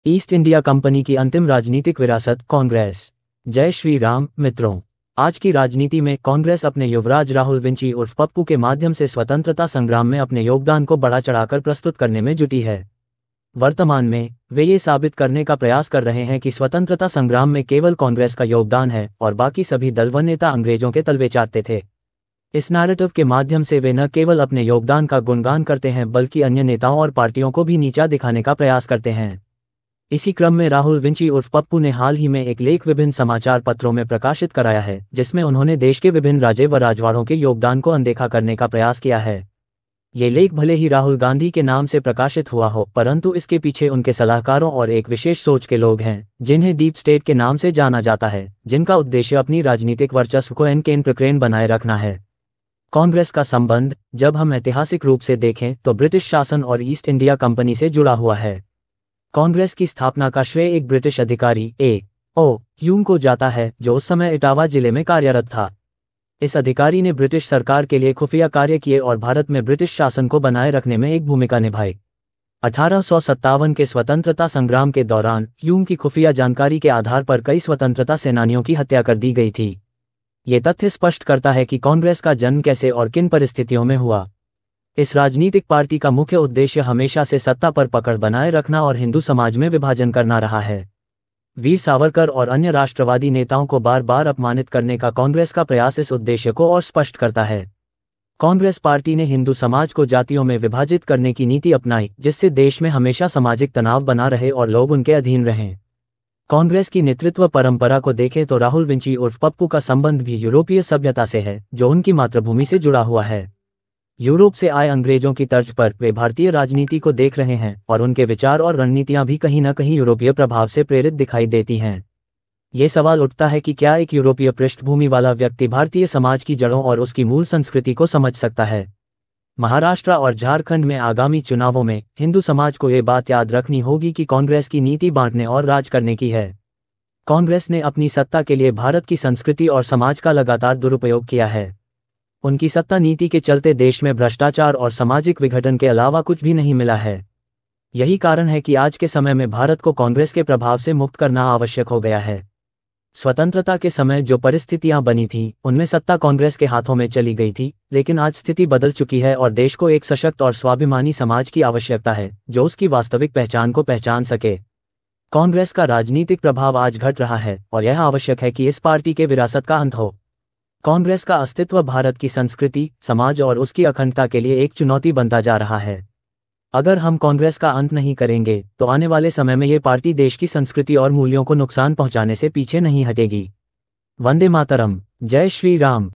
East India company की अंतिम राजनीतिक विरासत कांग्रेस। जय श्री राम मित्रों, आज की राजनीति में कांग्रेस अपने युवराज राहुल विंची उर्फ पप्पू के माध्यम से स्वतंत्रता संग्राम में अपने योगदान को बढ़ा चढ़ाकर प्रस्तुत करने में जुटी है। वर्तमान में वे ये साबित करने का प्रयास कर रहे हैं कि स्वतंत्रता संग्राम में केवल कांग्रेस का योगदान है और बाकी सभी दल व नेता अंग्रेजों के तलवे चाटते थे। इस नैरेटिव के माध्यम से वे न केवल अपने योगदान का गुणगान करते हैं बल्कि अन्य नेताओं और पार्टियों को भी नीचा दिखाने का प्रयास करते हैं। इसी क्रम में राहुल विंची उर्फ पप्पू ने हाल ही में एक लेख विभिन्न समाचार पत्रों में प्रकाशित कराया है, जिसमें उन्होंने देश के विभिन्न राजे व राजवाड़ों के योगदान को अनदेखा करने का प्रयास किया है। ये लेख भले ही राहुल गांधी के नाम से प्रकाशित हुआ हो, परंतु इसके पीछे उनके सलाहकारों और एक विशेष सोच के लोग हैं, जिन्हें डीप स्टेट के नाम से जाना जाता है, जिनका उद्देश्य अपनी राजनीतिक वर्चस्व को एनकेन प्रक्रेन बनाए रखना है। कांग्रेस का संबंध जब हम ऐतिहासिक रूप से देखें तो ब्रिटिश शासन और ईस्ट इंडिया कंपनी से जुड़ा हुआ है। कांग्रेस की स्थापना का श्रेय एक ब्रिटिश अधिकारी ए.ओ. ह्यूम को जाता है, जो उस समय इटावा जिले में कार्यरत था। इस अधिकारी ने ब्रिटिश सरकार के लिए खुफिया कार्य किए और भारत में ब्रिटिश शासन को बनाए रखने में एक भूमिका निभाई। 1857 के स्वतंत्रता संग्राम के दौरान ह्यूम की खुफिया जानकारी के आधार पर कई स्वतंत्रता सेनानियों की हत्या कर दी गई थी। ये तथ्य स्पष्ट करता है कि कांग्रेस का जन्म कैसे और किन परिस्थितियों में हुआ। इस राजनीतिक पार्टी का मुख्य उद्देश्य हमेशा से सत्ता पर पकड़ बनाए रखना और हिंदू समाज में विभाजन करना रहा है। वीर सावरकर और अन्य राष्ट्रवादी नेताओं को बार बार अपमानित करने का कांग्रेस का प्रयास इस उद्देश्य को और स्पष्ट करता है। कांग्रेस पार्टी ने हिंदू समाज को जातियों में विभाजित करने की नीति अपनाई, जिससे देश में हमेशा सामाजिक तनाव बना रहे और लोग उनके अधीन रहें। कांग्रेस की नेतृत्व परंपरा को देखें तो राहुल विंची उर्फ पप्पू का संबंध भी यूरोपीय सभ्यता से है, जो उनकी मातृभूमि से जुड़ा हुआ है। यूरोप से आए अंग्रेजों की तर्ज पर वे भारतीय राजनीति को देख रहे हैं और उनके विचार और रणनीतियां भी कहीं न कहीं यूरोपीय प्रभाव से प्रेरित दिखाई देती हैं। ये सवाल उठता है कि क्या एक यूरोपीय पृष्ठभूमि वाला व्यक्ति भारतीय समाज की जड़ों और उसकी मूल संस्कृति को समझ सकता है? महाराष्ट्र और झारखंड में आगामी चुनावों में हिंदू समाज को ये बात याद रखनी होगी कि कांग्रेस की नीति बांटने और राज करने की है। कांग्रेस ने अपनी सत्ता के लिए भारत की संस्कृति और समाज का लगातार दुरुपयोग किया है। उनकी सत्ता नीति के चलते देश में भ्रष्टाचार और सामाजिक विघटन के अलावा कुछ भी नहीं मिला है। यही कारण है कि आज के समय में भारत को कांग्रेस के प्रभाव से मुक्त करना आवश्यक हो गया है। स्वतंत्रता के समय जो परिस्थितियां बनी थीं, उनमें सत्ता कांग्रेस के हाथों में चली गई थी, लेकिन आज स्थिति बदल चुकी है और देश को एक सशक्त और स्वाभिमानी समाज की आवश्यकता है, जो उसकी वास्तविक पहचान को पहचान सके। कांग्रेस का राजनीतिक प्रभाव आज घट रहा है और यह आवश्यक है कि इस पार्टी के विरासत का अंत हो। कांग्रेस का अस्तित्व भारत की संस्कृति, समाज और उसकी अखंडता के लिए एक चुनौती बनता जा रहा है। अगर हम कांग्रेस का अंत नहीं करेंगे तो आने वाले समय में ये पार्टी देश की संस्कृति और मूल्यों को नुकसान पहुंचाने से पीछे नहीं हटेगी। वंदे मातरम। जय श्री राम।